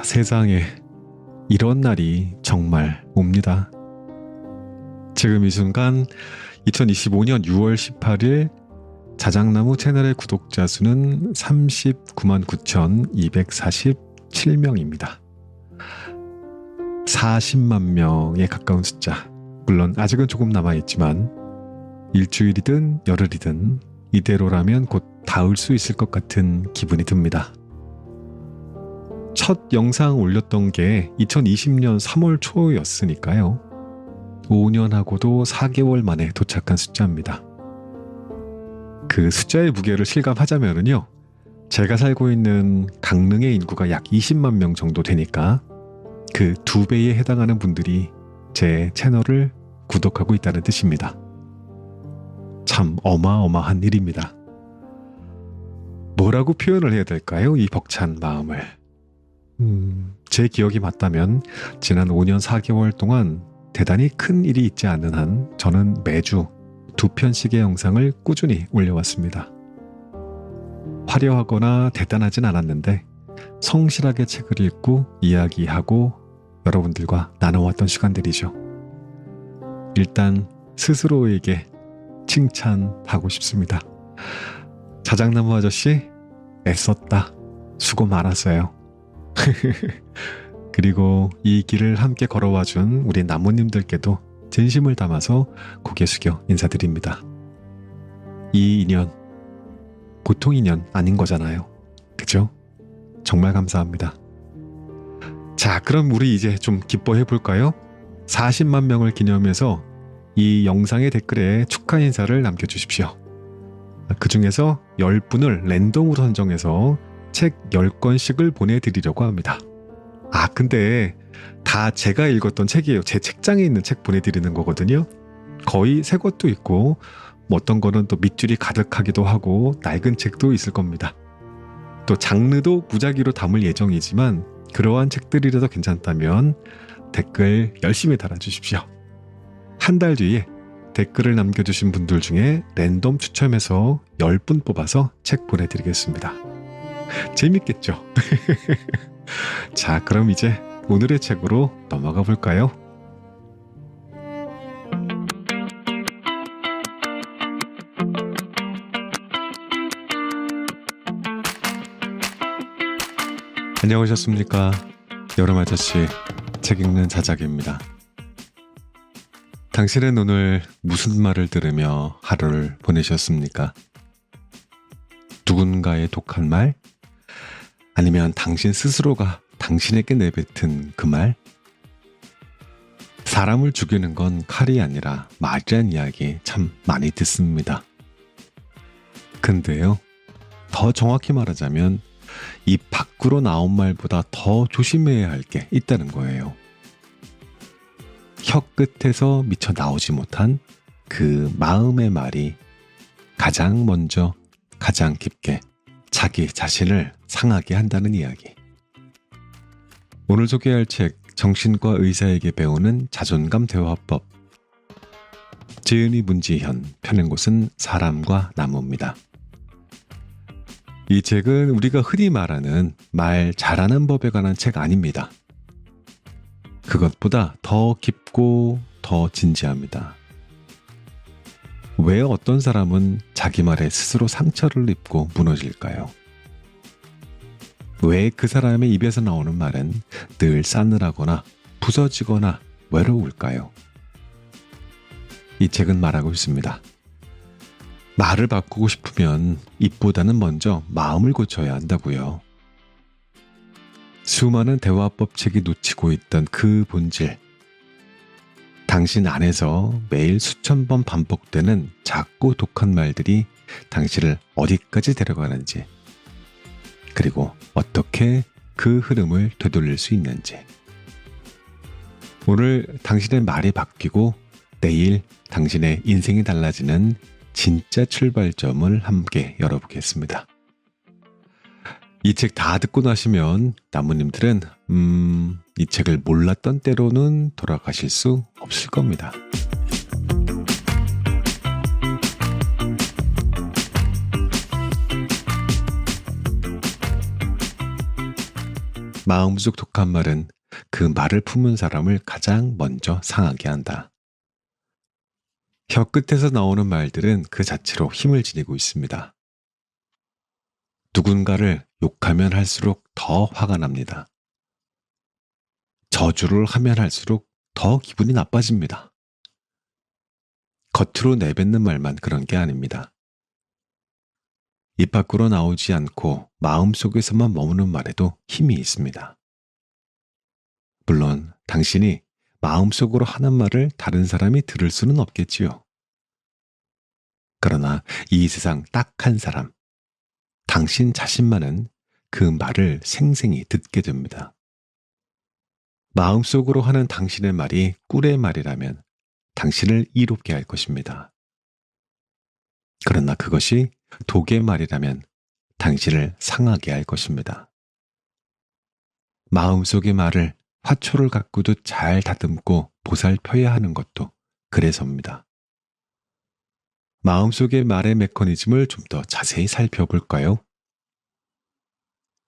세상에 이런 날이 정말 옵니다. 지금 이 순간 2025년 6월 18일 자작나무 채널의 구독자 수는 39만 9,247명입니다. 40만 명에 가까운 숫자. 물론 아직은 조금 남아있지만 일주일이든 열흘이든 이대로라면 곧 닿을 수 있을 것 같은 기분이 듭니다. 첫 영상 올렸던 게 2020년 3월 초였으니까요. 5년하고도 4개월 만에 도착한 숫자입니다. 그 숫자의 무게를 실감하자면요. 제가 살고 있는 강릉의 인구가 약 20만 명 정도 되니까 그 2배에 해당하는 분들이 제 채널을 구독하고 있다는 뜻입니다. 참 어마어마한 일입니다. 뭐라고 표현을 해야 될까요? 이 벅찬 마음을. 제 기억이 맞다면 지난 5년 4개월 동안 대단히 큰 일이 있지 않는 한 저는 매주 2편씩의 영상을 꾸준히 올려왔습니다. 화려하거나 대단하진 않았는데 성실하게 책을 읽고 이야기하고 여러분들과 나눠왔던 시간들이죠. 일단 스스로에게 칭찬하고 싶습니다. 자작나무 아저씨 애썼다. 수고 많았어요. 그리고 이 길을 함께 걸어와준 우리 나무님들께도 진심을 담아서 고개 숙여 인사드립니다. 이 인연 보통 인연 아닌 거잖아요. 그죠? 정말 감사합니다. 자, 그럼 우리 이제 좀 기뻐해 볼까요? 40만 명을 기념해서 이 영상의 댓글에 축하 인사를 남겨주십시오. 그 중에서 10분을 랜덤으로 선정해서 책 10권씩을 보내드리려고 합니다. 아, 근데 다 제가 읽었던 책이에요. 제 책장에 있는 책 보내드리는 거거든요. 거의 새 것도 있고 어떤 거는 또 밑줄이 가득하기도 하고 낡은 책도 있을 겁니다. 또 장르도 무작위로 담을 예정이지만 그러한 책들이라도 괜찮다면 댓글 열심히 달아주십시오. 한 달 뒤에 댓글을 남겨주신 분들 중에 랜덤 추첨해서 10분 뽑아서 책 보내드리겠습니다. 재밌겠죠? 자, 그럼 이제 오늘의 책으로 넘어가 볼까요? 안녕하셨습니까? 여름 아저씨 책 읽는 자작입니다. 당신은 오늘 무슨 말을 들으며 하루를 보내셨습니까? 누군가의 독한 말? 아니면 당신 스스로가 당신에게 내뱉은 그 말? 사람을 죽이는 건 칼이 아니라 말이란 이야기 참 많이 듣습니다. 근데요, 더 정확히 말하자면 입 밖으로 나온 말보다 더 조심해야 할 게 있다는 거예요. 혀 끝에서 미쳐 나오지 못한 그 마음의 말이 가장 먼저 가장 깊게 자기 자신을 상하게 한다는 이야기. 오늘 소개할 책 정신과 의사에게 배우는 자존감 대화법. 지은이 문지현, 펴낸 곳은 사람과 나무입니다. 이 책은 우리가 흔히 말하는 말 잘하는 법에 관한 책 아닙니다. 그것보다 더 깊고 더 진지합니다. 왜 어떤 사람은 자기 말에 스스로 상처를 입고 무너질까요? 왜 그 사람의 입에서 나오는 말은 늘 싸늘하거나 부서지거나 외로울까요? 이 책은 말하고 있습니다. 말을 바꾸고 싶으면 입보다는 먼저 마음을 고쳐야 한다고요. 수많은 대화법 책이 놓치고 있던 그 본질. 당신 안에서 매일 수천 번 반복되는 작고 독한 말들이 당신을 어디까지 데려가는지, 그리고 어떻게 그 흐름을 되돌릴 수 있는지. 오늘 당신의 말이 바뀌고 내일 당신의 인생이 달라지는 진짜 출발점을 함께 열어보겠습니다. 이 책 다 듣고 나시면 나무님들은 이 책을 몰랐던 때로는 돌아가실 수 없을 겁니다. 마음속 독한 말은 그 말을 품은 사람을 가장 먼저 상하게 한다. 혀 끝에서 나오는 말들은 그 자체로 힘을 지니고 있습니다. 누군가를 욕하면 할수록 더 화가 납니다. 저주를 하면 할수록 더 기분이 나빠집니다. 겉으로 내뱉는 말만 그런 게 아닙니다. 입 밖으로 나오지 않고 마음속에서만 머무는 말에도 힘이 있습니다. 물론 당신이 마음속으로 하는 말을 다른 사람이 들을 수는 없겠지요. 그러나 이 세상 딱 한 사람, 당신 자신만은 그 말을 생생히 듣게 됩니다. 마음속으로 하는 당신의 말이 꿀의 말이라면 당신을 이롭게 할 것입니다. 그러나 그것이 독의 말이라면 당신을 상하게 할 것입니다. 마음속의 말을 화초를 갖고도 잘 다듬고 보살펴야 하는 것도 그래서입니다. 마음속의 말의 메커니즘을 좀 더 자세히 살펴볼까요?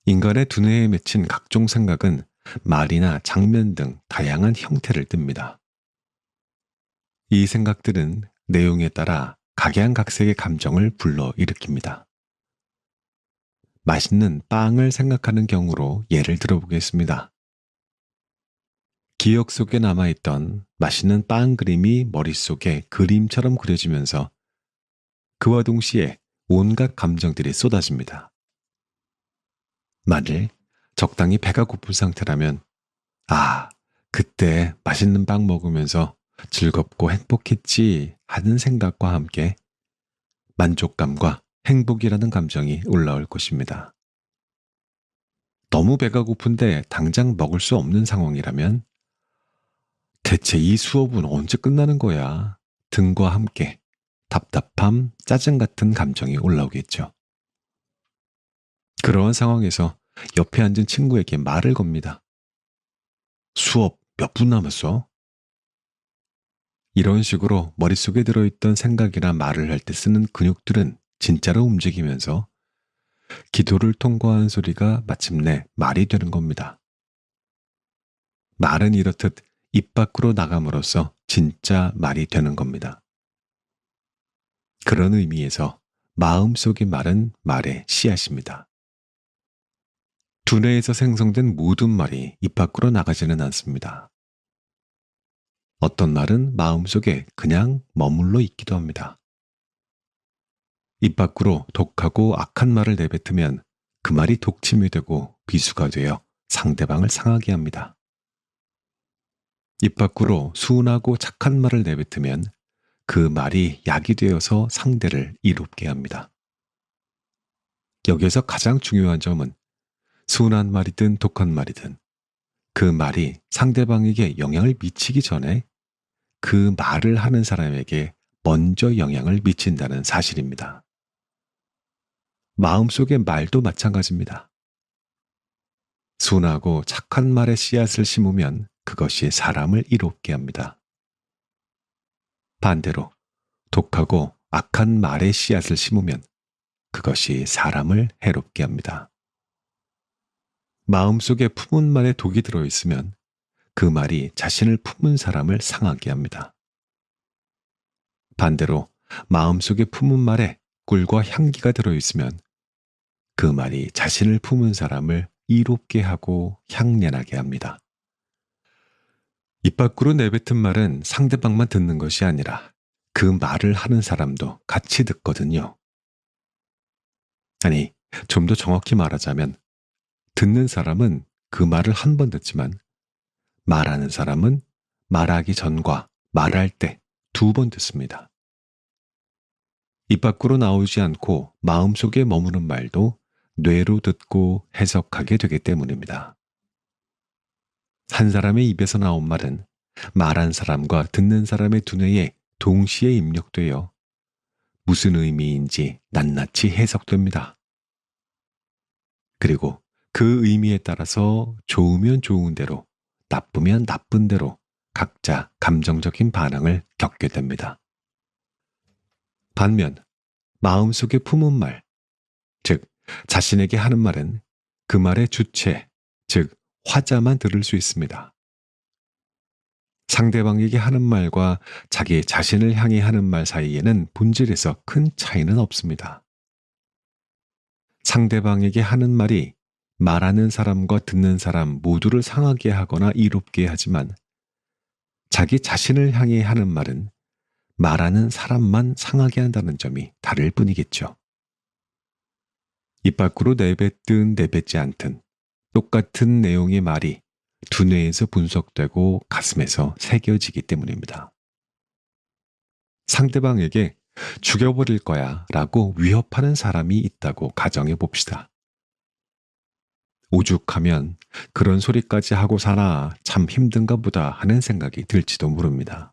인간의 두뇌에 맺힌 각종 생각은 말이나 장면 등 다양한 형태를 띱니다. 이 생각들은 내용에 따라 각양각색의 감정을 불러일으킵니다. 맛있는 빵을 생각하는 경우로 예를 들어보겠습니다. 기억 속에 남아있던 맛있는 빵 그림이 머릿속에 그림처럼 그려지면서 그와 동시에 온갖 감정들이 쏟아집니다. 만일 적당히 배가 고픈 상태라면, 아, 그때 맛있는 빵 먹으면서 즐겁고 행복했지 하는 생각과 함께 만족감과 행복이라는 감정이 올라올 것입니다. 너무 배가 고픈데 당장 먹을 수 없는 상황이라면 대체 이 수업은 언제 끝나는 거야? 등과 함께 답답함, 짜증 같은 감정이 올라오겠죠. 그러한 상황에서 옆에 앉은 친구에게 말을 겁니다. 수업 몇 분 남았어? 이런 식으로 머릿속에 들어있던 생각이나 말을 할 때 쓰는 근육들은 진짜로 움직이면서 기도를 통과한 소리가 마침내 말이 되는 겁니다. 말은 이렇듯 입 밖으로 나감으로써 진짜 말이 되는 겁니다. 그런 의미에서 마음속의 말은 말의 씨앗입니다. 두뇌에서 생성된 모든 말이 입 밖으로 나가지는 않습니다. 어떤 말은 마음속에 그냥 머물러 있기도 합니다. 입 밖으로 독하고 악한 말을 내뱉으면 그 말이 독침이 되고 비수가 되어 상대방을 상하게 합니다. 입 밖으로 순하고 착한 말을 내뱉으면 그 말이 약이 되어서 상대를 이롭게 합니다. 여기에서 가장 중요한 점은 순한 말이든 독한 말이든 그 말이 상대방에게 영향을 미치기 전에 그 말을 하는 사람에게 먼저 영향을 미친다는 사실입니다. 마음속의 말도 마찬가지입니다. 순하고 착한 말의 씨앗을 심으면 그것이 사람을 이롭게 합니다. 반대로 독하고 악한 말의 씨앗을 심으면 그것이 사람을 해롭게 합니다. 마음속에 품은 말에 독이 들어있으면 그 말이 자신을 품은 사람을 상하게 합니다. 반대로 마음속에 품은 말에 꿀과 향기가 들어있으면 그 말이 자신을 품은 사람을 이롭게 하고 향연하게 합니다. 입 밖으로 내뱉은 말은 상대방만 듣는 것이 아니라 그 말을 하는 사람도 같이 듣거든요. 아니, 좀 더 정확히 말하자면 듣는 사람은 그 말을 한 번 듣지만 말하는 사람은 말하기 전과 말할 때 2번 듣습니다. 입 밖으로 나오지 않고 마음속에 머무는 말도 뇌로 듣고 해석하게 되기 때문입니다. 한 사람의 입에서 나온 말은 말한 사람과 듣는 사람의 두뇌에 동시에 입력되어 무슨 의미인지 낱낱이 해석됩니다. 그리고 그 의미에 따라서 좋으면 좋은 대로, 나쁘면 나쁜 대로 각자 감정적인 반응을 겪게 됩니다. 반면 마음속에 품은 말, 즉 자신에게 하는 말은 그 말의 주체, 즉 화자만 들을 수 있습니다. 상대방에게 하는 말과 자기 자신을 향해 하는 말 사이에는 본질에서 큰 차이는 없습니다. 상대방에게 하는 말이 말하는 사람과 듣는 사람 모두를 상하게 하거나 이롭게 하지만 자기 자신을 향해 하는 말은 말하는 사람만 상하게 한다는 점이 다를 뿐이겠죠. 입 밖으로 내뱉든 내뱉지 않든 똑같은 내용의 말이 두뇌에서 분석되고 가슴에서 새겨지기 때문입니다. 상대방에게 죽여버릴 거야 라고 위협하는 사람이 있다고 가정해 봅시다. 오죽하면 그런 소리까지 하고 사나 참 힘든가 보다 하는 생각이 들지도 모릅니다.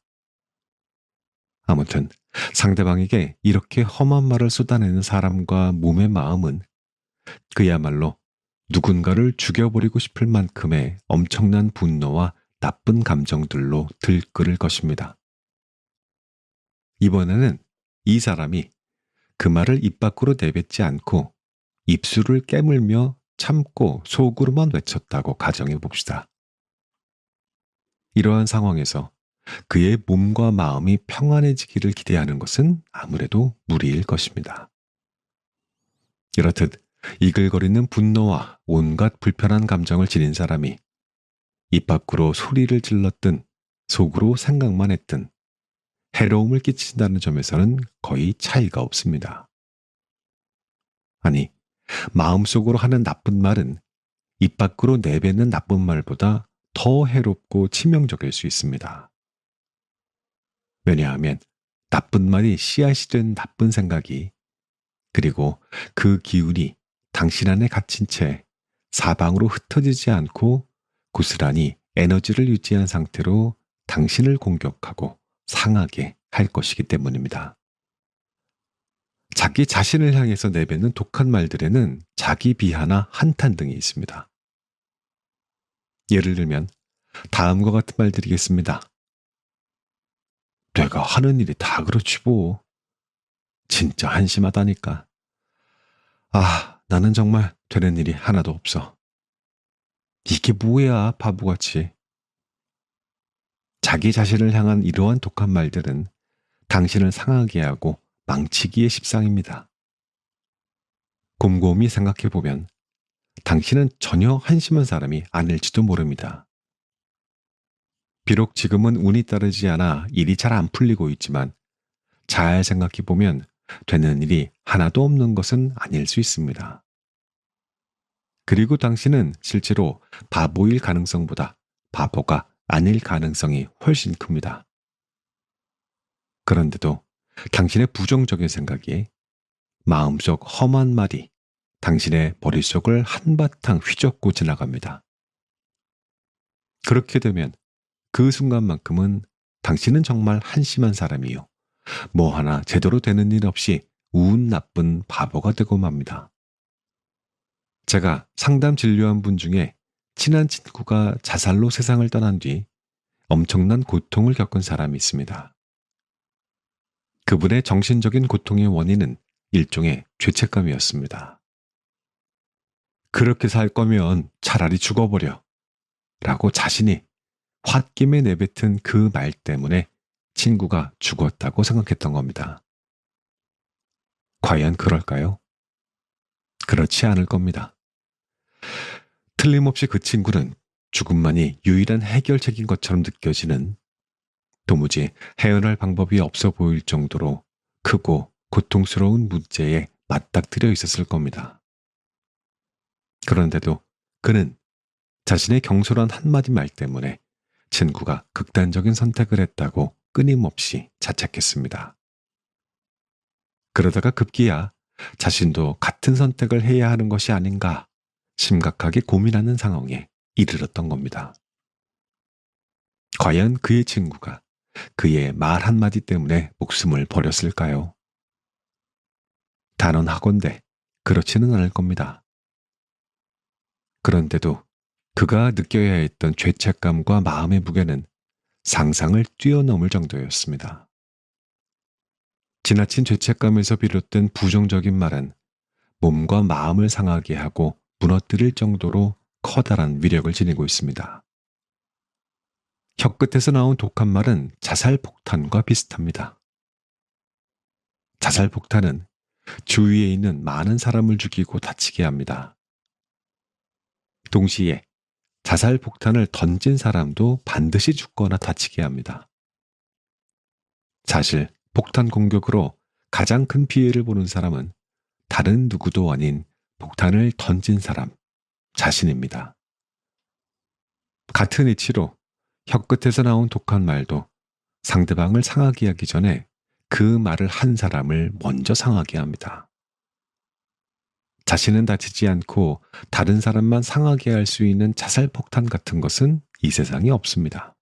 아무튼 상대방에게 이렇게 험한 말을 쏟아내는 사람과 몸의 마음은 그야말로 누군가를 죽여버리고 싶을 만큼의 엄청난 분노와 나쁜 감정들로 들끓을 것입니다. 이번에는 이 사람이 그 말을 입 밖으로 내뱉지 않고 입술을 깨물며 참고 속으로만 외쳤다고 가정해 봅시다. 이러한 상황에서 그의 몸과 마음이 평안해지기를 기대하는 것은 아무래도 무리일 것입니다. 이렇듯 이글거리는 분노와 온갖 불편한 감정을 지닌 사람이 입 밖으로 소리를 질렀든 속으로 생각만 했든 해로움을 끼친다는 점에서는 거의 차이가 없습니다. 아니, 마음속으로 하는 나쁜 말은 입 밖으로 내뱉는 나쁜 말보다 더 해롭고 치명적일 수 있습니다. 왜냐하면 나쁜 말이 씨앗이 된 나쁜 생각이 그리고 그 기운이 당신 안에 갇힌 채 사방으로 흩어지지 않고 고스란히 에너지를 유지한 상태로 당신을 공격하고 상하게 할 것이기 때문입니다. 자기 자신을 향해서 내뱉는 독한 말들에는 자기 비하나 한탄 등이 있습니다. 예를 들면 다음과 같은 말들이겠습니다. 내가 하는 일이 다 그렇지 뭐. 진짜 한심하다니까. 아, 나는 정말 되는 일이 하나도 없어. 이게 뭐야, 바보같이. 자기 자신을 향한 이러한 독한 말들은 당신을 상하게 하고 망치기의 십상입니다. 곰곰이 생각해보면 당신은 전혀 한심한 사람이 아닐지도 모릅니다. 비록 지금은 운이 따르지 않아 일이 잘 안 풀리고 있지만 잘 생각해보면 되는 일이 하나도 없는 것은 아닐 수 있습니다. 그리고 당신은 실제로 바보일 가능성보다 바보가 아닐 가능성이 훨씬 큽니다. 그런데도 당신의 부정적인 생각이 마음속 험한 말이 당신의 머릿속을 한바탕 휘젓고 지나갑니다. 그렇게 되면 그 순간만큼은 당신은 정말 한심한 사람이요. 뭐 하나 제대로 되는 일 없이 운 나쁜 바보가 되고 맙니다. 제가 상담 진료한 분 중에 친한 친구가 자살로 세상을 떠난 뒤 엄청난 고통을 겪은 사람이 있습니다. 그분의 정신적인 고통의 원인은 일종의 죄책감이었습니다. 그렇게 살 거면 차라리 죽어버려 라고 자신이 홧김에 내뱉은 그 말 때문에 친구가 죽었다고 생각했던 겁니다. 과연 그럴까요? 그렇지 않을 겁니다. 틀림없이 그 친구는 죽음만이 유일한 해결책인 것처럼 느껴지는 도무지 헤어날 방법이 없어 보일 정도로 크고 고통스러운 문제에 맞닥뜨려 있었을 겁니다. 그런데도 그는 자신의 경솔한 한마디 말 때문에 친구가 극단적인 선택을 했다고 끊임없이 자책했습니다. 그러다가 급기야 자신도 같은 선택을 해야 하는 것이 아닌가 심각하게 고민하는 상황에 이르렀던 겁니다. 과연 그의 친구가 그의 말 한마디 때문에 목숨을 버렸을까요? 단언하건대 그렇지는 않을 겁니다. 그런데도 그가 느껴야 했던 죄책감과 마음의 무게는 상상을 뛰어넘을 정도였습니다. 지나친 죄책감에서 비롯된 부정적인 말은 몸과 마음을 상하게 하고 무너뜨릴 정도로 커다란 위력을 지니고 있습니다. 혀끝에서 나온 독한 말은 자살폭탄과 비슷합니다. 자살폭탄은 주위에 있는 많은 사람을 죽이고 다치게 합니다. 동시에 자살폭탄을 던진 사람도 반드시 죽거나 다치게 합니다. 사실 폭탄 공격으로 가장 큰 피해를 보는 사람은 다른 누구도 아닌 폭탄을 던진 사람 자신입니다. 같은 이치로 혀끝에서 나온 독한 말도 상대방을 상하게 하기 전에 그 말을 한 사람을 먼저 상하게 합니다. 자신은 다치지 않고 다른 사람만 상하게 할 수 있는 자살폭탄 같은 것은 이 세상에 없습니다.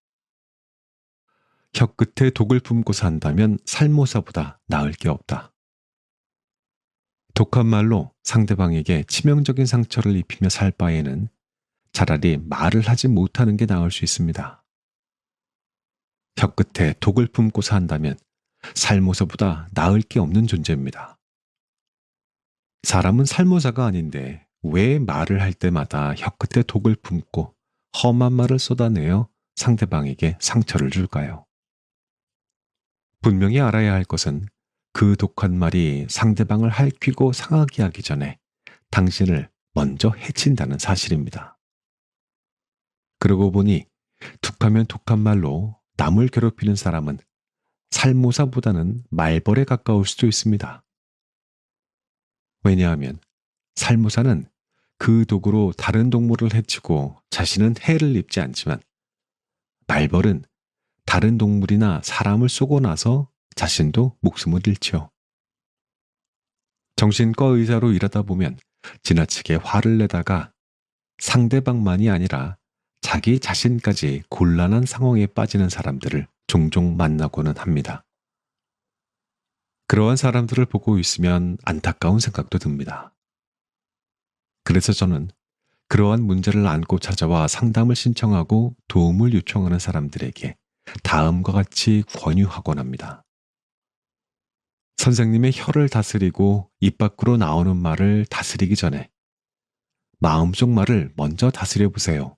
혀끝에 독을 품고 산다면 살모사보다 나을 게 없다. 독한 말로 상대방에게 치명적인 상처를 입히며 살 바에는 차라리 말을 하지 못하는 게 나을 수 있습니다. 혀끝에 독을 품고 산다면 살모사보다 나을 게 없는 존재입니다. 사람은 살모사가 아닌데 왜 말을 할 때마다 혀끝에 독을 품고 험한 말을 쏟아내어 상대방에게 상처를 줄까요? 분명히 알아야 할 것은 그 독한 말이 상대방을 핥히고 상하게 하기 전에 당신을 먼저 해친다는 사실입니다. 그러고 보니 툭하면 독한 말로 남을 괴롭히는 사람은 살모사보다는 말벌에 가까울 수도 있습니다. 왜냐하면 살모사는 그 독으로 다른 동물을 해치고 자신은 해를 입지 않지만 말벌은 다른 동물이나 사람을 쏘고 나서 자신도 목숨을 잃죠. 정신과 의사로 일하다 보면 지나치게 화를 내다가 상대방만이 아니라 자기 자신까지 곤란한 상황에 빠지는 사람들을 종종 만나고는 합니다. 그러한 사람들을 보고 있으면 안타까운 생각도 듭니다. 그래서 저는 그러한 문제를 안고 찾아와 상담을 신청하고 도움을 요청하는 사람들에게 다음과 같이 권유하곤 합니다. 선생님의 혀를 다스리고 입 밖으로 나오는 말을 다스리기 전에 마음속 말을 먼저 다스려 보세요.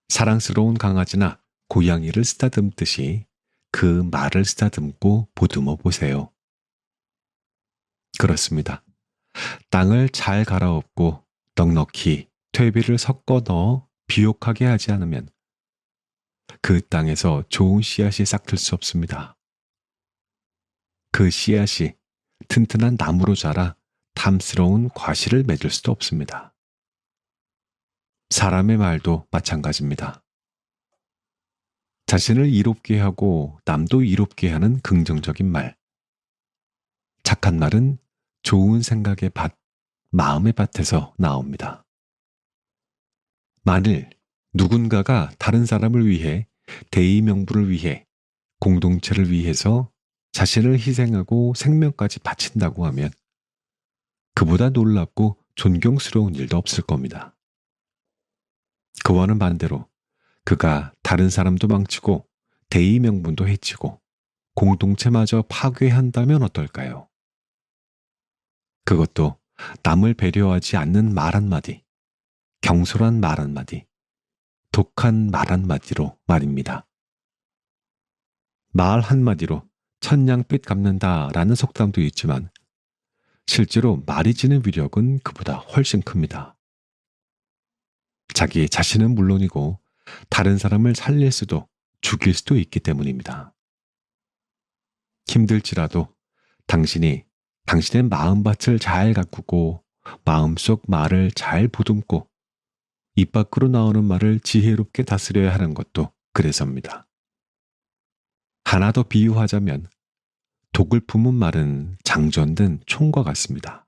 사랑스러운 강아지나 고양이를 쓰다듬듯이 그 말을 쓰다듬고 보듬어 보세요. 그렇습니다. 땅을 잘 갈아엎고 넉넉히 퇴비를 섞어 넣어 비옥하게 하지 않으면 그 땅에서 좋은 씨앗이 싹틀 수 없습니다. 그 씨앗이 튼튼한 나무로 자라 탐스러운 과실을 맺을 수도 없습니다. 사람의 말도 마찬가지입니다. 자신을 이롭게 하고 남도 이롭게 하는 긍정적인 말. 착한 말은 좋은 생각의 밭, 마음의 밭에서 나옵니다. 만일 누군가가 다른 사람을 위해, 대의 명부를 위해, 공동체를 위해서 자신을 희생하고 생명까지 바친다고 하면 그보다 놀랍고 존경스러운 일도 없을 겁니다. 그와는 반대로 그가 다른 사람도 망치고 대의 명분도 해치고 공동체마저 파괴한다면 어떨까요? 그것도 남을 배려하지 않는 말 한마디, 경솔한 말 한마디, 독한 말 한마디로 말입니다. 말 한마디로 천냥빛 갚는다라는 속담도 있지만 실제로 말이 지닌 위력은 그보다 훨씬 큽니다. 자기 자신은 물론이고 다른 사람을 살릴 수도 죽일 수도 있기 때문입니다. 힘들지라도 당신이 당신의 마음밭을 잘 가꾸고 마음속 말을 잘 보듬고 입 밖으로 나오는 말을 지혜롭게 다스려야 하는 것도 그래서입니다. 하나 더 비유하자면 독을 품은 말은 장전된 총과 같습니다.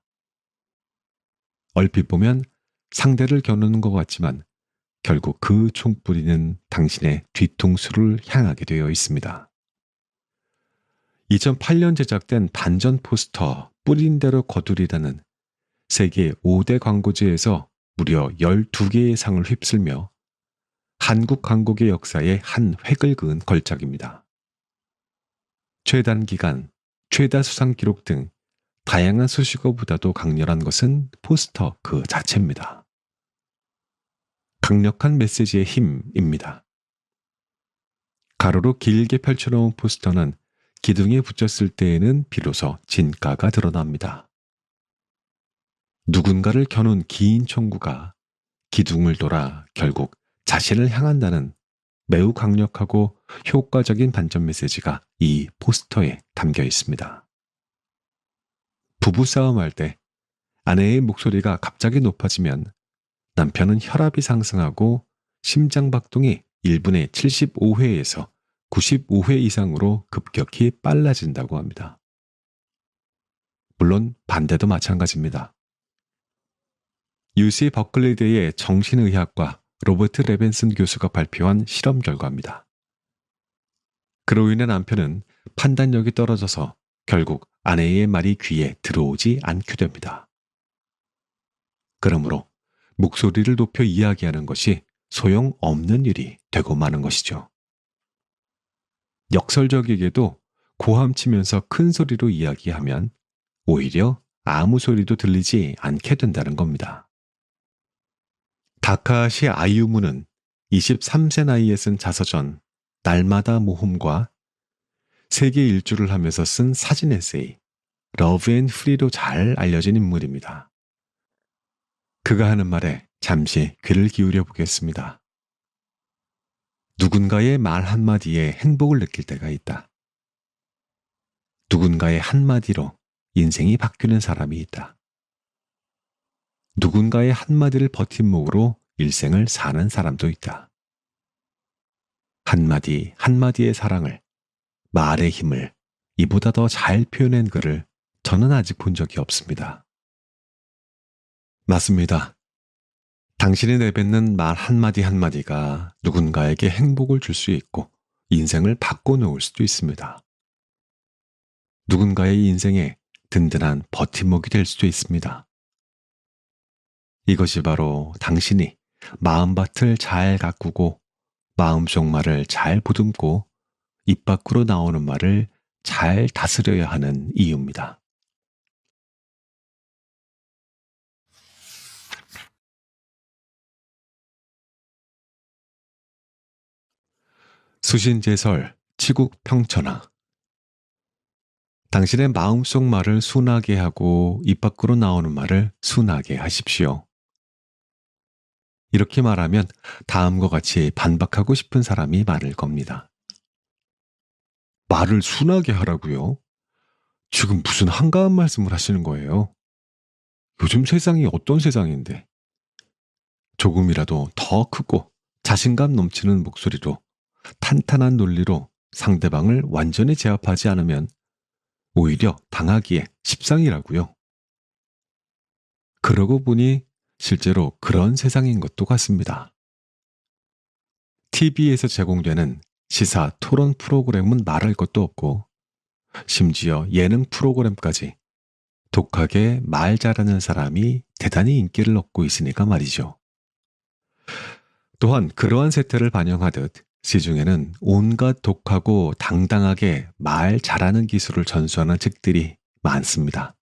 얼핏 보면 상대를 겨누는 것 같지만 결국 그 총뿌리는 당신의 뒤통수를 향하게 되어 있습니다. 2008년 제작된 반전 포스터 뿌린 대로 거두리라는 세계 5대 광고지에서 무려 12개의 상을 휩쓸며 한국 광고계 역사에 한 획을 그은 걸작입니다. 최단기간, 최다 수상 기록 등 다양한 수식어보다도 강렬한 것은 포스터 그 자체입니다. 강력한 메시지의 힘입니다. 가로로 길게 펼쳐놓은 포스터는 기둥에 붙였을 때에는 비로소 진가가 드러납니다. 누군가를 겨눈 긴 총구가 기둥을 돌아 결국 자신을 향한다는 매우 강력하고 효과적인 반전 메시지가 이 포스터에 담겨 있습니다. 부부싸움할 때 아내의 목소리가 갑자기 높아지면 남편은 혈압이 상승하고 심장박동이 1분에 75회에서 95회 이상으로 급격히 빨라진다고 합니다. 물론 반대도 마찬가지입니다. UC 버클리대의 정신의학과 로버트 레벤슨 교수가 발표한 실험 결과입니다. 그로 인해 남편은 판단력이 떨어져서 결국 아내의 말이 귀에 들어오지 않게 됩니다. 그러므로 목소리를 높여 이야기하는 것이 소용없는 일이 되고 마는 것이죠. 역설적이게도 고함치면서 큰 소리로 이야기하면 오히려 아무 소리도 들리지 않게 된다는 겁니다. 다카시 아유무는 23세 나이에 쓴 자서전 날마다 모험과 세계 일주를 하면서 쓴 사진 에세이 러브 앤 프리로 잘 알려진 인물입니다. 그가 하는 말에 잠시 귀를 기울여 보겠습니다. 누군가의 말 한마디에 행복을 느낄 때가 있다. 누군가의 한마디로 인생이 바뀌는 사람이 있다. 누군가의 한마디를 버팀목으로 일생을 사는 사람도 있다. 한마디 한마디의 사랑을, 말의 힘을 이보다 더 잘 표현한 글을 저는 아직 본 적이 없습니다. 맞습니다. 당신이 내뱉는 말 한마디 한마디가 누군가에게 행복을 줄 수 있고 인생을 바꿔놓을 수도 있습니다. 누군가의 인생에 든든한 버팀목이 될 수도 있습니다. 이것이 바로 당신이 마음밭을 잘 가꾸고 마음속 말을 잘 보듬고 입 밖으로 나오는 말을 잘 다스려야 하는 이유입니다. 수신제설 치국평천하. 당신의 마음속 말을 순하게 하고 입 밖으로 나오는 말을 순하게 하십시오. 이렇게 말하면 다음과 같이 반박하고 싶은 사람이 많을 겁니다. 말을 순하게 하라고요? 지금 무슨 한가한 말씀을 하시는 거예요? 요즘 세상이 어떤 세상인데? 조금이라도 더 크고 자신감 넘치는 목소리로 탄탄한 논리로 상대방을 완전히 제압하지 않으면 오히려 당하기에 십상이라고요. 그러고 보니 실제로 그런 세상인 것도 같습니다. TV에서 제공되는 시사 토론 프로그램은 말할 것도 없고 심지어 예능 프로그램까지 독하게 말 잘하는 사람이 대단히 인기를 얻고 있으니까 말이죠. 또한 그러한 세태를 반영하듯 시중에는 온갖 독하고 당당하게 말 잘하는 기술을 전수하는 책들이 많습니다.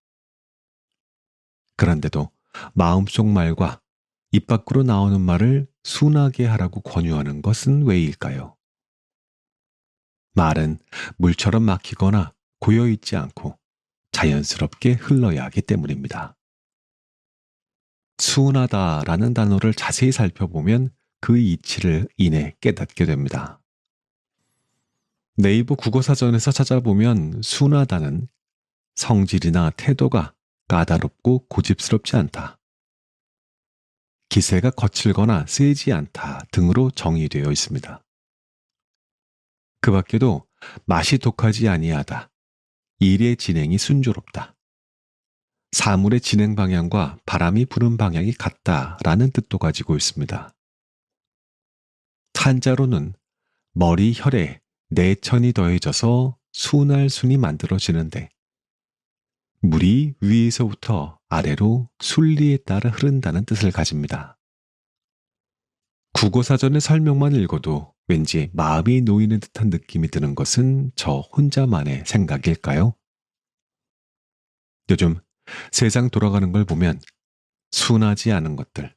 그런데도 마음속 말과 입 밖으로 나오는 말을 순하게 하라고 권유하는 것은 왜일까요? 말은 물처럼 막히거나 고여있지 않고 자연스럽게 흘러야 하기 때문입니다. 순하다라는 단어를 자세히 살펴보면 그 이치를 이내 깨닫게 됩니다. 네이버 국어사전에서 찾아보면 순하다는 성질이나 태도가 까다롭고 고집스럽지 않다, 기세가 거칠거나 세지 않다 등으로 정의되어 있습니다. 그 밖에도 맛이 독하지 아니하다, 일의 진행이 순조롭다, 사물의 진행 방향과 바람이 부는 방향이 같다라는 뜻도 가지고 있습니다. 한자로는 머리, 혈에 내천이 더해져서 순할 순이 만들어지는데 물이 위에서부터 아래로 순리에 따라 흐른다는 뜻을 가집니다. 국어사전의 설명만 읽어도 왠지 마음이 놓이는 듯한 느낌이 드는 것은 저 혼자만의 생각일까요? 요즘 세상 돌아가는 걸 보면 순하지 않은 것들,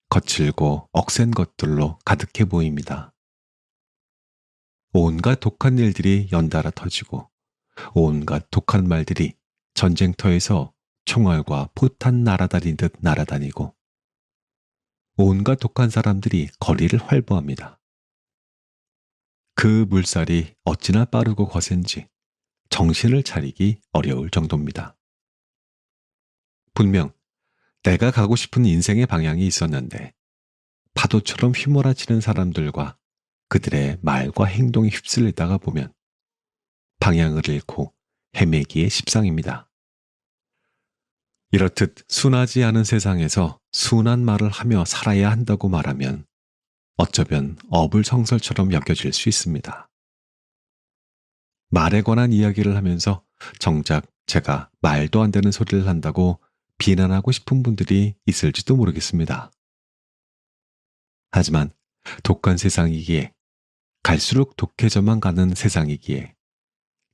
거칠고 억센 것들로 가득해 보입니다. 온갖 독한 일들이 연달아 터지고 온갖 독한 말들이 전쟁터에서 총알과 포탄 날아다니듯 날아다니고 온갖 독한 사람들이 거리를 활보합니다. 그 물살이 어찌나 빠르고 거센지 정신을 차리기 어려울 정도입니다. 분명 내가 가고 싶은 인생의 방향이 있었는데 파도처럼 휘몰아치는 사람들과 그들의 말과 행동에 휩쓸리다가 보면 방향을 잃고 헤매기에 십상입니다. 이렇듯 순하지 않은 세상에서 순한 말을 하며 살아야 한다고 말하면 어쩌면 어불성설처럼 여겨질 수 있습니다. 말에 관한 이야기를 하면서 정작 제가 말도 안 되는 소리를 한다고 비난하고 싶은 분들이 있을지도 모르겠습니다. 하지만 독한 세상이기에 갈수록 독해져만 가는 세상이기에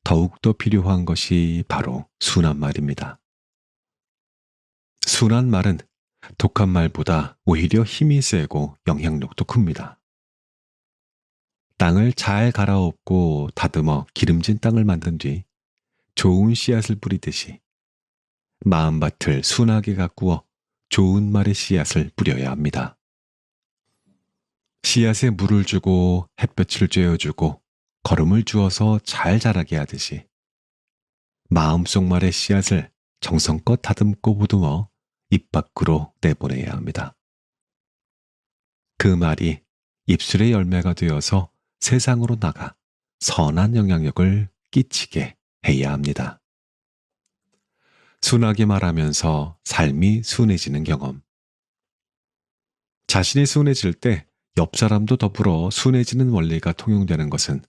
더욱더 필요한 것이 바로 순한 말입니다. 순한 말은 독한 말보다 오히려 힘이 세고 영향력도 큽니다. 땅을 잘 갈아엎고 다듬어 기름진 땅을 만든 뒤 좋은 씨앗을 뿌리듯이 마음밭을 순하게 가꾸어 좋은 말의 씨앗을 뿌려야 합니다. 씨앗에 물을 주고 햇볕을 쬐어주고 거름을 주어서 잘 자라게 하듯이 마음속 말의 씨앗을 정성껏 다듬고 보듬어 입 밖으로 내보내야 합니다. 그 말이 입술의 열매가 되어서 세상으로 나가 선한 영향력을 끼치게 해야 합니다. 순하게 말하면서 삶이 순해지는 경험. 자신이 순해질 때 옆 사람도 더불어 순해지는 원리가 통용되는 것은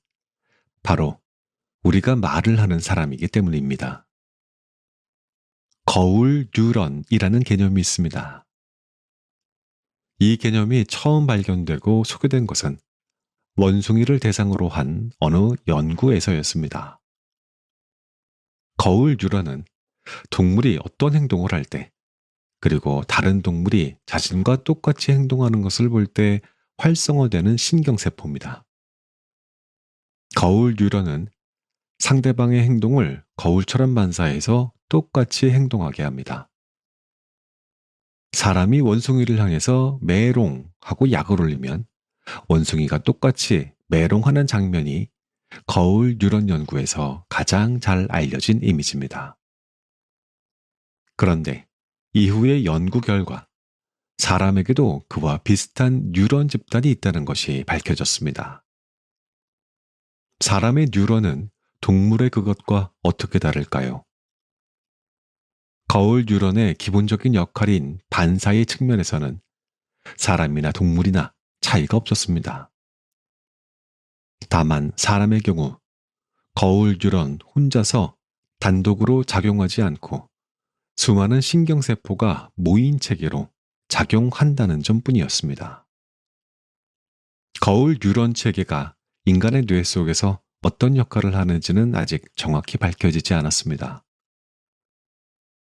바로 우리가 말을 하는 사람이기 때문입니다. 거울 뉴런이라는 개념이 있습니다. 이 개념이 처음 발견되고 소개된 것은 원숭이를 대상으로 한 어느 연구에서였습니다. 거울 뉴런은 동물이 어떤 행동을 할 때, 그리고 다른 동물이 자신과 똑같이 행동하는 것을 볼 때 활성화되는 신경세포입니다. 거울 뉴런은 상대방의 행동을 거울처럼 반사해서 똑같이 행동하게 합니다. 사람이 원숭이를 향해서 메롱 하고 약을 올리면 원숭이가 똑같이 메롱하는 장면이 거울 뉴런 연구에서 가장 잘 알려진 이미지입니다. 그런데 이후의 연구 결과 사람에게도 그와 비슷한 뉴런 집단이 있다는 것이 밝혀졌습니다. 사람의 뉴런은 동물의 그것과 어떻게 다를까요? 거울 뉴런의 기본적인 역할인 반사의 측면에서는 사람이나 동물이나 차이가 없었습니다. 다만 사람의 경우 거울 뉴런 혼자서 단독으로 작용하지 않고 수많은 신경세포가 모인 체계로 작용한다는 점뿐이었습니다. 거울 뉴런 체계가 인간의 뇌 속에서 어떤 역할을 하는지는 아직 정확히 밝혀지지 않았습니다.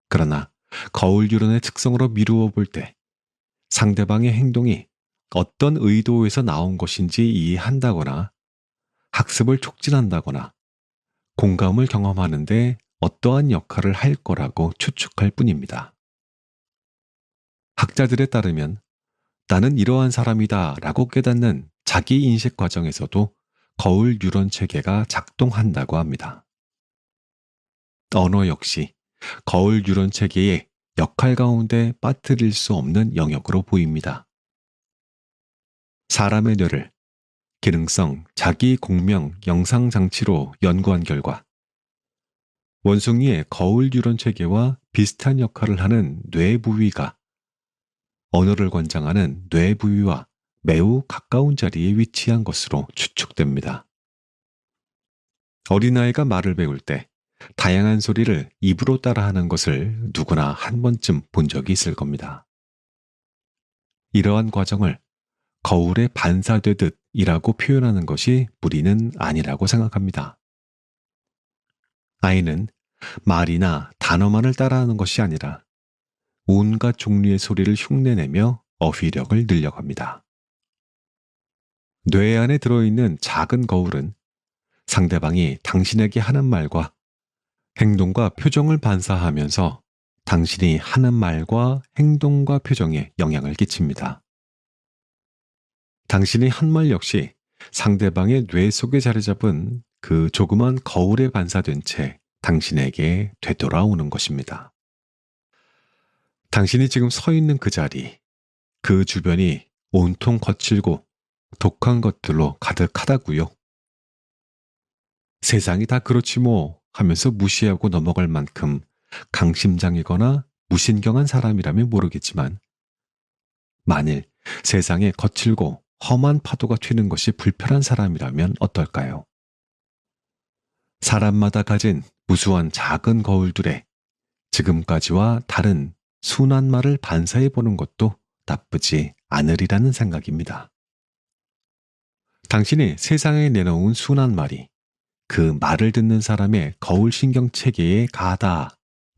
그러나 거울 뉴런의 특성으로 미루어 볼 때 상대방의 행동이 어떤 의도에서 나온 것인지 이해한다거나 학습을 촉진한다거나 공감을 경험하는데 어떠한 역할을 할 거라고 추측할 뿐입니다. 학자들에 따르면 나는 이러한 사람이다 라고 깨닫는 자기 인식 과정에서도 거울 뉴런 체계가 작동한다고 합니다. 언어 역시 거울 뉴런 체계의 역할 가운데 빠뜨릴 수 없는 영역으로 보입니다. 사람의 뇌를 기능성 자기 공명 영상 장치로 연구한 결과 원숭이의 거울 뉴런 체계와 비슷한 역할을 하는 뇌 부위가 언어를 관장하는 뇌 부위와 매우 가까운 자리에 위치한 것으로 추측됩니다. 어린아이가 말을 배울 때 다양한 소리를 입으로 따라하는 것을 누구나 한 번쯤 본 적이 있을 겁니다. 이러한 과정을 거울에 반사되듯이라고 표현하는 것이 무리는 아니라고 생각합니다. 아이는 말이나 단어만을 따라하는 것이 아니라 온갖 종류의 소리를 흉내내며 어휘력을 늘려갑니다. 뇌 안에 들어있는 작은 거울은 상대방이 당신에게 하는 말과 행동과 표정을 반사하면서 당신이 하는 말과 행동과 표정에 영향을 끼칩니다. 당신이 한 말 역시 상대방의 뇌 속에 자리 잡은 그 조그만 거울에 반사된 채 당신에게 되돌아오는 것입니다. 당신이 지금 서 있는 그 자리, 그 주변이 온통 거칠고 독한 것들로 가득하다고요. 세상이 다 그렇지 뭐 하면서 무시하고 넘어갈 만큼 강심장이거나 무신경한 사람이라면 모르겠지만 만일 세상에 거칠고 험한 파도가 튀는 것이 불편한 사람이라면 어떨까요? 사람마다 가진 무수한 작은 거울들에 지금까지와 다른 순한 말을 반사해 보는 것도 나쁘지 않으리라는 생각입니다. 당신이 세상에 내놓은 순한 말이 그 말을 듣는 사람의 거울신경 체계에 가다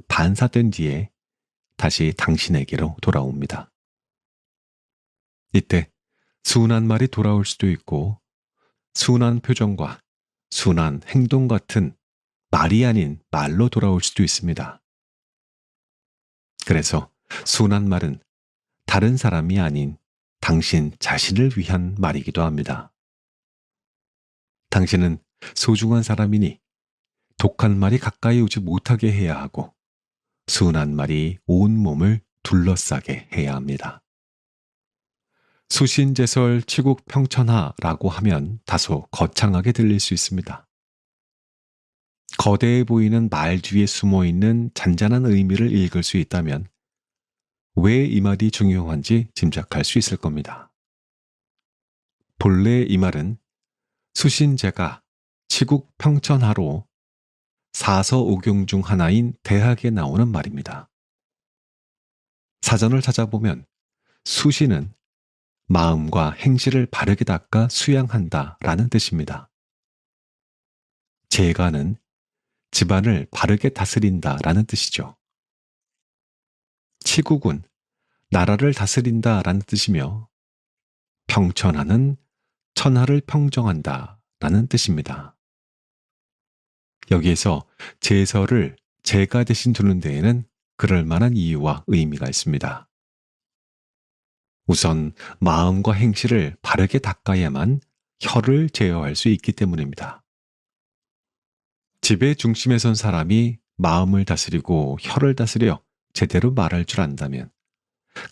반사된 뒤에 다시 당신에게로 돌아옵니다. 이때 순한 말이 돌아올 수도 있고 순한 표정과 순한 행동 같은 말이 아닌 말로 돌아올 수도 있습니다. 그래서 순한 말은 다른 사람이 아닌 당신 자신을 위한 말이기도 합니다. 당신은 소중한 사람이니 독한 말이 가까이 오지 못하게 해야 하고 순한 말이 온 몸을 둘러싸게 해야 합니다. 수신제설 치국평천하라고 하면 다소 거창하게 들릴 수 있습니다. 거대해 보이는 말 뒤에 숨어있는 잔잔한 의미를 읽을 수 있다면 왜 이 말이 중요한지 짐작할 수 있을 겁니다. 본래 이 말은 수신제가 치국평천하로 사서오경 중 하나인 대학에 나오는 말입니다. 사전을 찾아보면 수신은 마음과 행실을 바르게 닦아 수양한다 라는 뜻입니다. 제가는 집안을 바르게 다스린다 라는 뜻이죠. 치국은 나라를 다스린다 라는 뜻이며 평천하는 천하를 평정한다 라는 뜻입니다. 여기에서 제설을 제가 대신 두는 데에는 그럴 만한 이유와 의미가 있습니다. 우선 마음과 행실을 바르게 닦아야만 혀를 제어할 수 있기 때문입니다. 집의 중심에 선 사람이 마음을 다스리고 혀를 다스려 제대로 말할 줄 안다면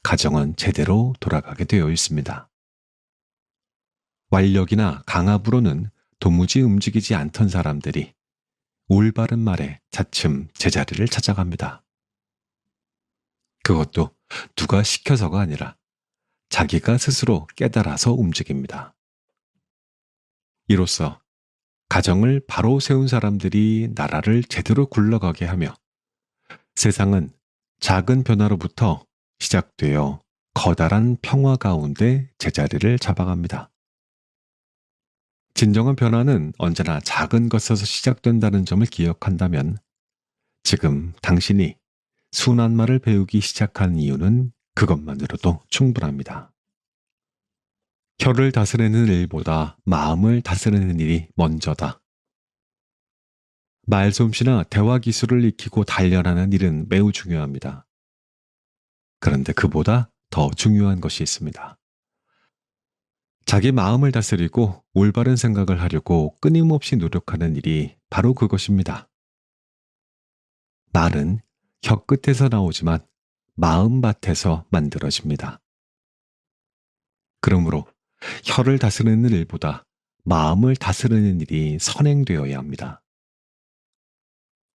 가정은 제대로 돌아가게 되어 있습니다. 완력이나 강압으로는 도무지 움직이지 않던 사람들이 올바른 말에 차츰 제자리를 찾아갑니다. 그것도 누가 시켜서가 아니라 자기가 스스로 깨달아서 움직입니다. 이로써 가정을 바로 세운 사람들이 나라를 제대로 굴러가게 하며 세상은 작은 변화로부터 시작되어 커다란 평화 가운데 제자리를 잡아갑니다. 진정한 변화는 언제나 작은 것에서 시작된다는 점을 기억한다면 지금 당신이 순한 말을 배우기 시작한 이유는 그것만으로도 충분합니다. 혀를 다스리는 일보다 마음을 다스리는 일이 먼저다. 말솜씨나 대화 기술을 익히고 단련하는 일은 매우 중요합니다. 그런데 그보다 더 중요한 것이 있습니다. 자기 마음을 다스리고 올바른 생각을 하려고 끊임없이 노력하는 일이 바로 그것입니다. 말은 혀 끝에서 나오지만 마음밭에서 만들어집니다. 그러므로 혀를 다스리는 일보다 마음을 다스리는 일이 선행되어야 합니다.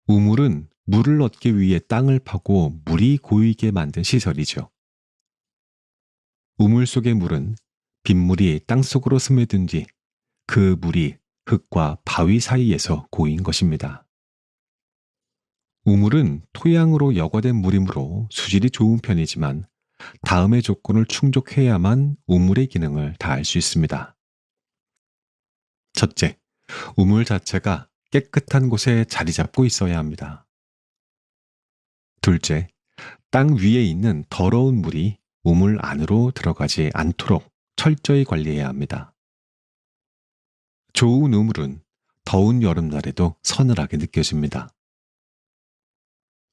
우물은 물을 얻기 위해 땅을 파고 물이 고이게 만든 시설이죠. 우물 속의 물은 빗물이 땅속으로 스며든 뒤 그 물이 흙과 바위 사이에서 고인 것입니다. 우물은 토양으로 여과된 물이므로 수질이 좋은 편이지만 다음의 조건을 충족해야만 우물의 기능을 다할 수 있습니다. 첫째, 우물 자체가 깨끗한 곳에 자리 잡고 있어야 합니다. 둘째, 땅 위에 있는 더러운 물이 우물 안으로 들어가지 않도록 철저히 관리해야 합니다. 좋은 우물은 더운 여름날에도 서늘하게 느껴집니다.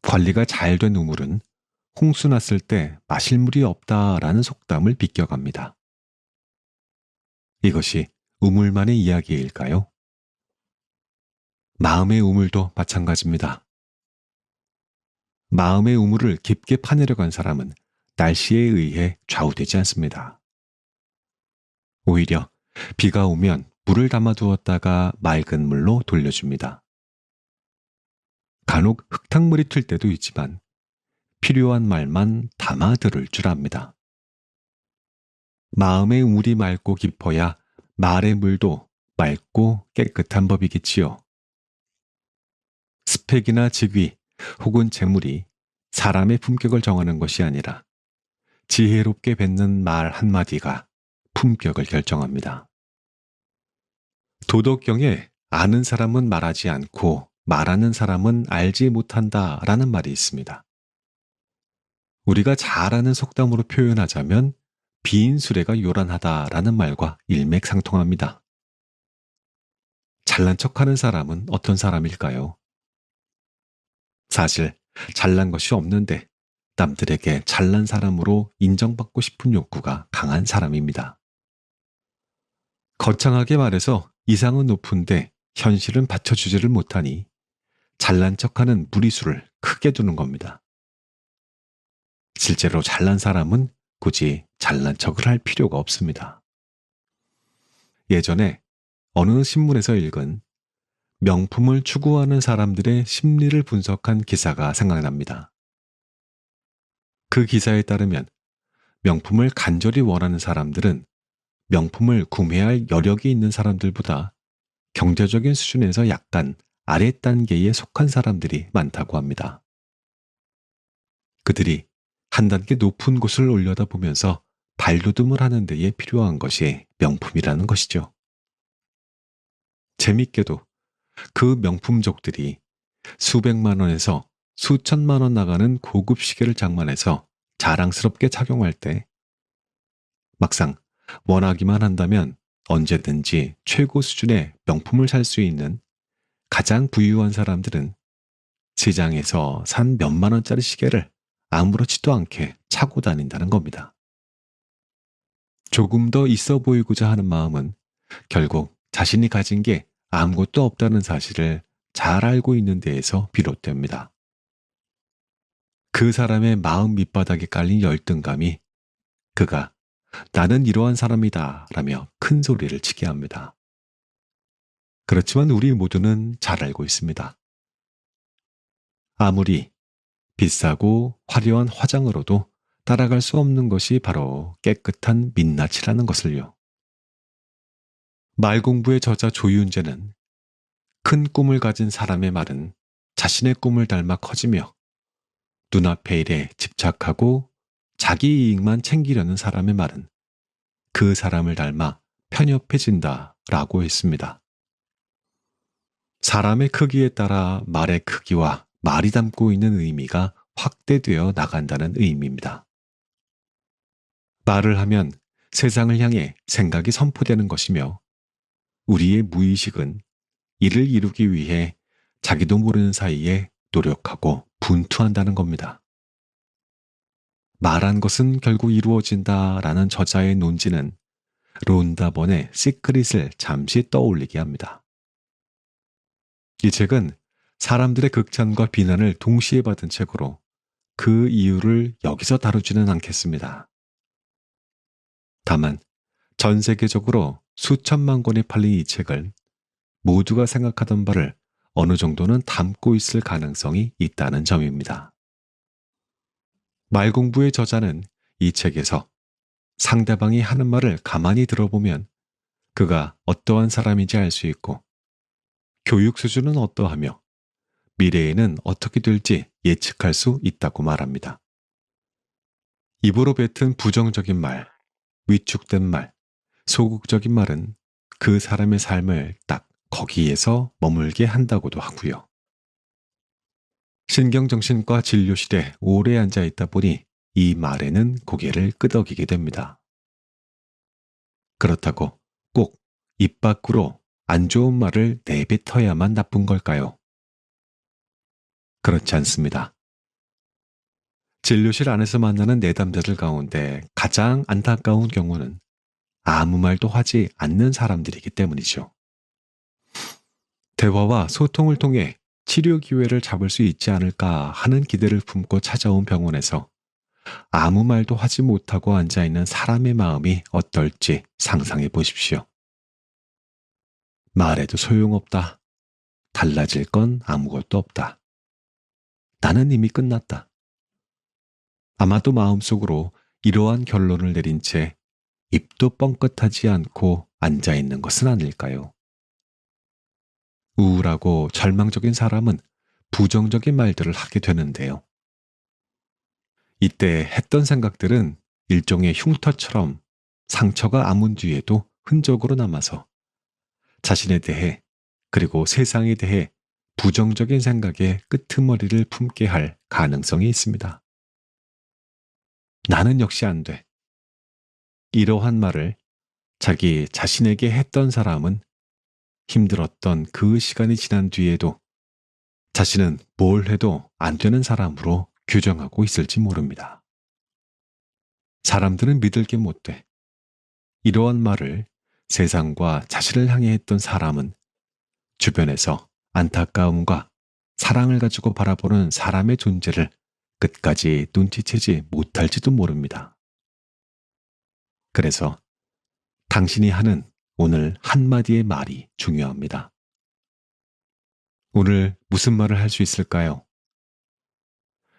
관리가 잘 된 우물은 홍수 났을 때 마실 물이 없다라는 속담을 비껴갑니다. 이것이 우물만의 이야기일까요? 마음의 우물도 마찬가지입니다. 마음의 우물을 깊게 파내려 간 사람은 날씨에 의해 좌우되지 않습니다. 오히려 비가 오면 물을 담아두었다가 맑은 물로 돌려줍니다. 간혹 흙탕물이 튈 때도 있지만 필요한 말만 담아 들을 줄 압니다. 마음의 우물이 맑고 깊어야 말의 물도 맑고 깨끗한 법이겠지요. 스펙이나 직위 혹은 재물이 사람의 품격을 정하는 것이 아니라 지혜롭게 뱉는 말 한마디가 품격을 결정합니다. 도덕경에 아는 사람은 말하지 않고 말하는 사람은 알지 못한다 라는 말이 있습니다. 우리가 잘 아는 속담으로 표현하자면 비인 수레가 요란하다 라는 말과 일맥상통합니다. 잘난 척하는 사람은 어떤 사람일까요? 사실 잘난 것이 없는데 남들에게 잘난 사람으로 인정받고 싶은 욕구가 강한 사람입니다. 거창하게 말해서 이상은 높은데 현실은 받쳐주지를 못하니 잘난 척하는 무리수를 크게 두는 겁니다. 실제로 잘난 사람은 굳이 잘난 척을 할 필요가 없습니다. 예전에 어느 신문에서 읽은 명품을 추구하는 사람들의 심리를 분석한 기사가 생각납니다. 그 기사에 따르면 명품을 간절히 원하는 사람들은 명품을 구매할 여력이 있는 사람들보다 경제적인 수준에서 약간 아래 단계에 속한 사람들이 많다고 합니다. 그들이 한 단계 높은 곳을 올려다보면서 발돋움을 하는 데에 필요한 것이 명품이라는 것이죠. 재밌게도 그 명품족들이 수백만 원에서 수천만 원 나가는 고급 시계를 장만해서 자랑스럽게 착용할 때 막상 원하기만 한다면 언제든지 최고 수준의 명품을 살 수 있는 가장 부유한 사람들은 시장에서 산 몇만 원짜리 시계를 아무렇지도 않게 차고 다닌다는 겁니다. 조금 더 있어 보이고자 하는 마음은 결국 자신이 가진 게 아무것도 없다는 사실을 잘 알고 있는 데에서 비롯됩니다. 그 사람의 마음 밑바닥에 깔린 열등감이 그가 나는 이러한 사람이다 라며 큰 소리를 치게 합니다. 그렇지만 우리 모두는 잘 알고 있습니다. 아무리 비싸고 화려한 화장으로도 따라갈 수 없는 것이 바로 깨끗한 민낯이라는 것을요. 말 공부의 저자 조윤재는 큰 꿈을 가진 사람의 말은 자신의 꿈을 닮아 커지며 눈앞의 일에 집착하고 자기 이익만 챙기려는 사람의 말은 그 사람을 닮아 편협해진다 라고 했습니다. 사람의 크기에 따라 말의 크기와 말이 담고 있는 의미가 확대되어 나간다는 의미입니다. 말을 하면 세상을 향해 생각이 선포되는 것이며 우리의 무의식은 이를 이루기 위해 자기도 모르는 사이에 노력하고 분투한다는 겁니다. 말한 것은 결국 이루어진다라는 저자의 논지는 론다 번의 시크릿을 잠시 떠올리게 합니다. 이 책은 사람들의 극찬과 비난을 동시에 받은 책으로 그 이유를 여기서 다루지는 않겠습니다. 다만 전 세계적으로 수천만 권이 팔린 이 책을 모두가 생각하던 바를 어느 정도는 담고 있을 가능성이 있다는 점입니다. 말 공부의 저자는 이 책에서 상대방이 하는 말을 가만히 들어보면 그가 어떠한 사람인지 알 수 있고 교육 수준은 어떠하며 미래에는 어떻게 될지 예측할 수 있다고 말합니다. 입으로 뱉은 부정적인 말, 위축된 말, 소극적인 말은 그 사람의 삶을 딱 거기에서 머물게 한다고도 하고요. 신경정신과 진료실에 오래 앉아 있다 보니 이 말에는 고개를 끄덕이게 됩니다. 그렇다고 꼭 입 밖으로 안 좋은 말을 내뱉어야만 나쁜 걸까요? 그렇지 않습니다. 진료실 안에서 만나는 내담자들 가운데 가장 안타까운 경우는 아무 말도 하지 않는 사람들이기 때문이죠. 대화와 소통을 통해 치료 기회를 잡을 수 있지 않을까 하는 기대를 품고 찾아온 병원에서 아무 말도 하지 못하고 앉아있는 사람의 마음이 어떨지 상상해 보십시오. 말해도 소용없다. 달라질 건 아무것도 없다. 나는 이미 끝났다. 아마도 마음속으로 이러한 결론을 내린 채 입도 뻥끗하지 않고 앉아있는 것은 아닐까요? 우울하고 절망적인 사람은 부정적인 말들을 하게 되는데요. 이때 했던 생각들은 일종의 흉터처럼 상처가 아문 뒤에도 흔적으로 남아서 자신에 대해 그리고 세상에 대해 부정적인 생각의 끄트머리를 품게 할 가능성이 있습니다. 나는 역시 안 돼. 이러한 말을 자기 자신에게 했던 사람은 힘들었던 그 시간이 지난 뒤에도 자신은 뭘 해도 안 되는 사람으로 규정하고 있을지 모릅니다. 사람들은 믿을 게 못 돼. 이러한 말을 세상과 자신을 향해 했던 사람은 주변에서 안타까움과 사랑을 가지고 바라보는 사람의 존재를 끝까지 눈치채지 못할지도 모릅니다. 그래서 당신이 하는 오늘 한마디의 말이 중요합니다. 오늘 무슨 말을 할 수 있을까요?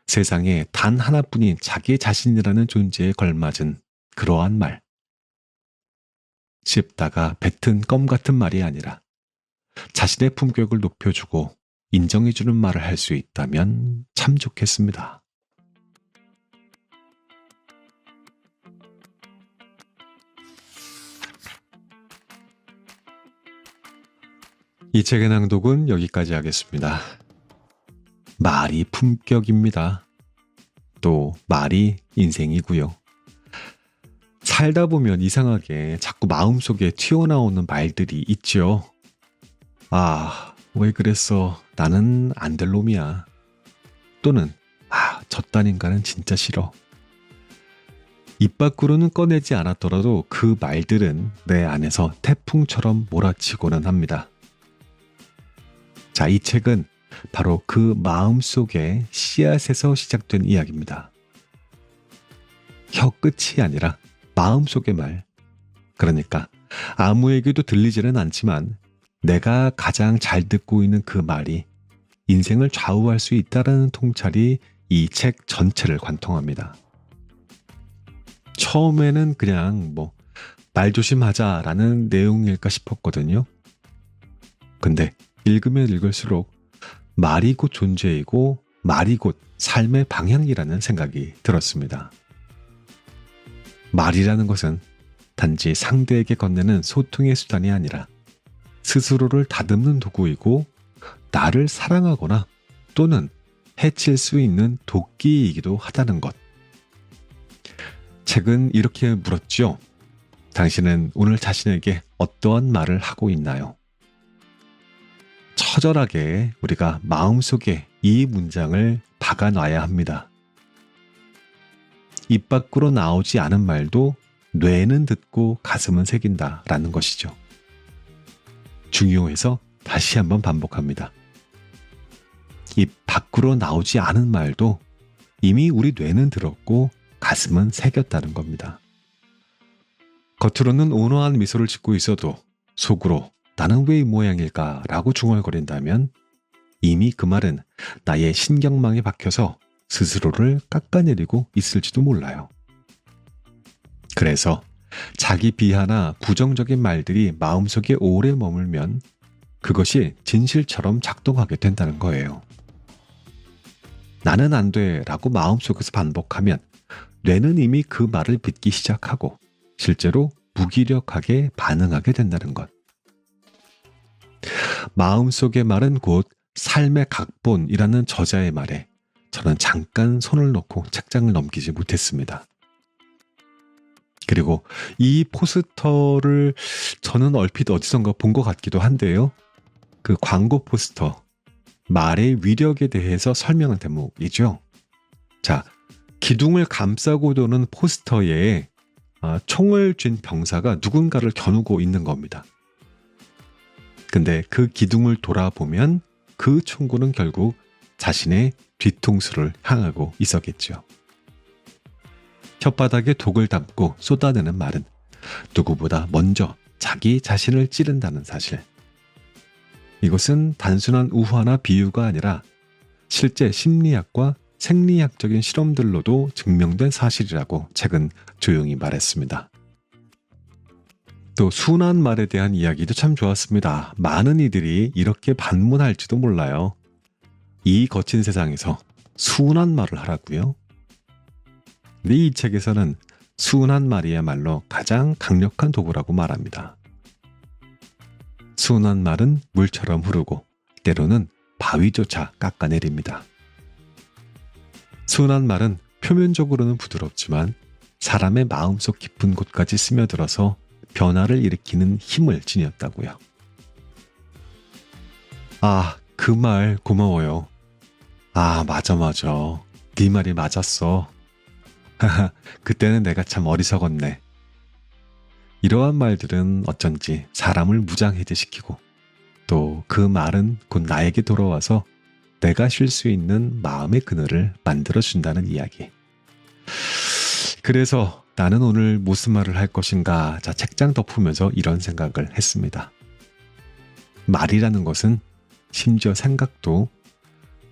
세상에 단 하나뿐인 자기 자신이라는 존재에 걸맞은 그러한 말. 씹다가 뱉은 껌 같은 말이 아니라 자신의 품격을 높여주고 인정해주는 말을 할 수 있다면 참 좋겠습니다. 이 책의 낭독은 여기까지 하겠습니다. 말이 품격입니다. 또 말이 인생이고요. 살다 보면 이상하게 자꾸 마음속에 튀어나오는 말들이 있죠. 아, 왜 그랬어? 나는 안 될 놈이야. 또는 저딴 인간은 진짜 싫어. 입 밖으로는 꺼내지 않았더라도 그 말들은 내 안에서 태풍처럼 몰아치고는 합니다. 자, 이 책은 바로 그 마음속의 씨앗에서 시작된 이야기입니다. 혀 끝이 아니라 마음속의 말. 그러니까 아무에게도 들리지는 않지만 내가 가장 잘 듣고 있는 그 말이 인생을 좌우할 수 있다는 통찰이 이 책 전체를 관통합니다. 처음에는 그냥 말 조심하자라는 내용일까 싶었거든요. 근데 읽으면 읽을수록 말이 곧 존재이고 말이 곧 삶의 방향이라는 생각이 들었습니다. 말이라는 것은 단지 상대에게 건네는 소통의 수단이 아니라 스스로를 다듬는 도구이고 나를 사랑하거나 또는 해칠 수 있는 도끼이기도 하다는 것. 책은 이렇게 물었죠. 당신은 오늘 자신에게 어떠한 말을 하고 있나요? 처절하게 우리가 마음속에 이 문장을 박아놔야 합니다. 입 밖으로 나오지 않은 말도 뇌는 듣고 가슴은 새긴다라는 것이죠. 중요해서 다시 한번 반복합니다. 입 밖으로 나오지 않은 말도 이미 우리 뇌는 들었고 가슴은 새겼다는 겁니다. 겉으로는 온화한 미소를 짓고 있어도 속으로 나는 왜 이 모양일까 라고 중얼거린다면 이미 그 말은 나의 신경망에 박혀서 스스로를 깎아내리고 있을지도 몰라요. 그래서 자기 비하나 부정적인 말들이 마음속에 오래 머물면 그것이 진실처럼 작동하게 된다는 거예요. 나는 안 돼 라고 마음속에서 반복하면 뇌는 이미 그 말을 믿기 시작하고 실제로 무기력하게 반응하게 된다는 것. 마음속의 말은 곧 삶의 각본이라는 저자의 말에 저는 잠깐 손을 놓고 책장을 넘기지 못했습니다. 그리고 이 포스터를 저는 얼핏 어디선가 본 것 같기도 한데요. 그 광고 포스터, 말의 위력에 대해서 설명한 대목이죠. 자, 기둥을 감싸고 도는 포스터에 총을 쥔 병사가 누군가를 겨누고 있는 겁니다. 근데 그 기둥을 돌아보면 그 총구는 결국 자신의 뒤통수를 향하고 있었겠죠. 혓바닥에 독을 담고 쏟아내는 말은 누구보다 먼저 자기 자신을 찌른다는 사실. 이것은 단순한 우화나 비유가 아니라 실제 심리학과 생리학적인 실험들로도 증명된 사실이라고 책은 조용히 말했습니다. 또 순한 말에 대한 이야기도 참 좋았습니다. 많은 이들이 이렇게 반문할지도 몰라요. 이 거친 세상에서 순한 말을 하라고요? 근데 이 책에서는 순한 말이야말로 가장 강력한 도구라고 말합니다. 순한 말은 물처럼 흐르고 때로는 바위조차 깎아내립니다. 순한 말은 표면적으로는 부드럽지만 사람의 마음속 깊은 곳까지 스며들어서 변화를 일으키는 힘을 지녔다고요. 아, 그 말 고마워요. 아, 맞아. 네 말이 맞았어. 그때는 내가 참 어리석었네. 이러한 말들은 어쩐지 사람을 무장해제시키고 또 그 말은 곧 나에게 돌아와서 내가 쉴 수 있는 마음의 그늘을 만들어준다는 이야기. 그래서 나는 오늘 무슨 말을 할 것인가 책장 덮으면서 이런 생각을 했습니다. 말이라는 것은 심지어 생각도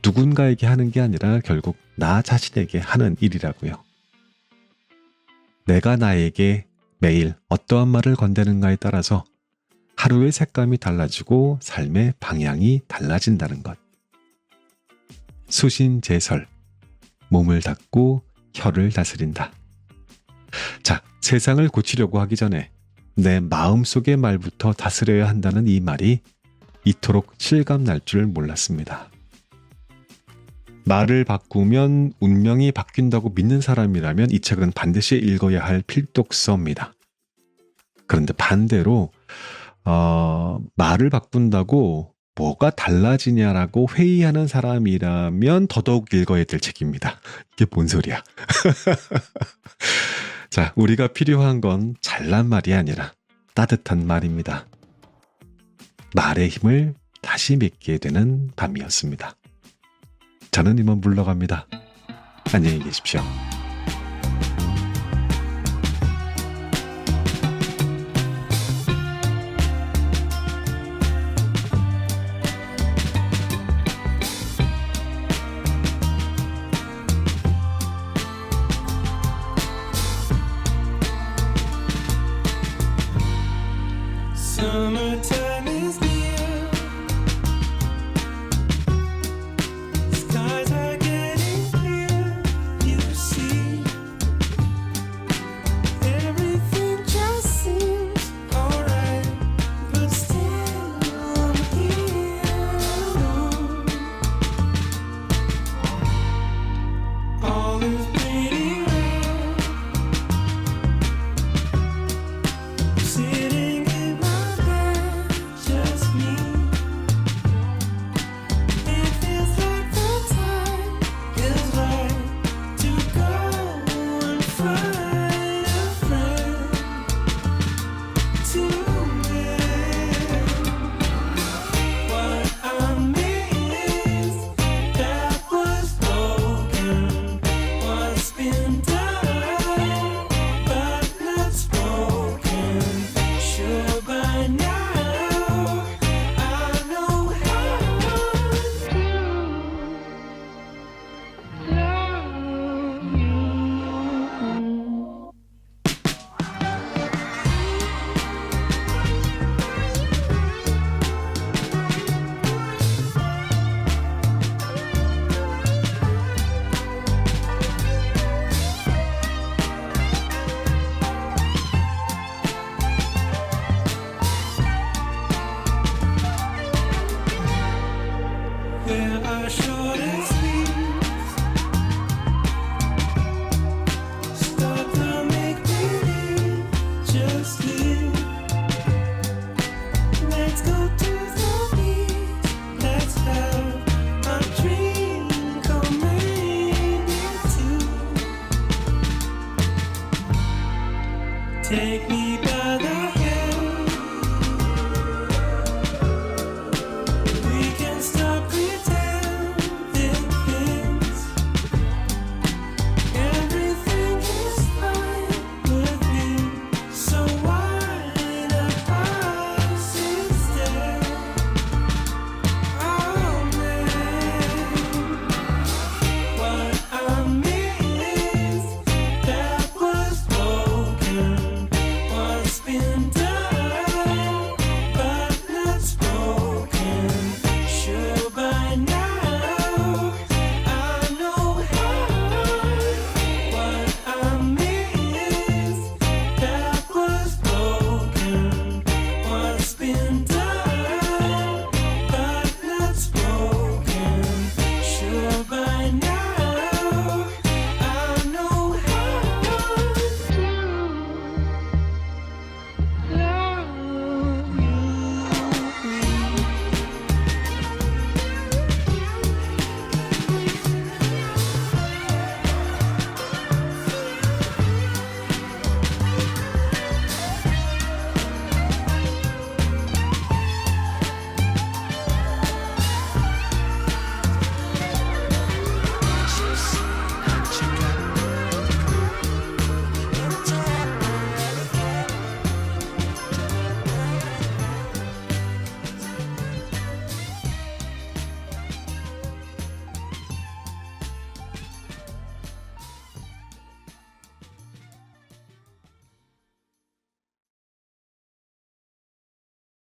누군가에게 하는 게 아니라 결국 나 자신에게 하는 일이라고요. 내가 나에게 매일 어떠한 말을 건네는가에 따라서 하루의 색감이 달라지고 삶의 방향이 달라진다는 것. 수신제설, 몸을 닫고 혀를 다스린다. 자, 세상을 고치려고 하기 전에 내 마음속의 말부터 다스려야 한다는 이 말이 이토록 실감날 줄 몰랐습니다. 말을 바꾸면 운명이 바뀐다고 믿는 사람이라면 이 책은 반드시 읽어야 할 필독서입니다. 그런데 반대로 말을 바꾼다고 뭐가 달라지냐라고 회의하는 사람이라면 더더욱 읽어야 될 책입니다. 이게 뭔 소리야? 자, 우리가 필요한 건 잘난 말이 아니라 따뜻한 말입니다. 말의 힘을 다시 믿게 되는 밤이었습니다. 저는 이만 물러갑니다. 안녕히 계십시오. Summertime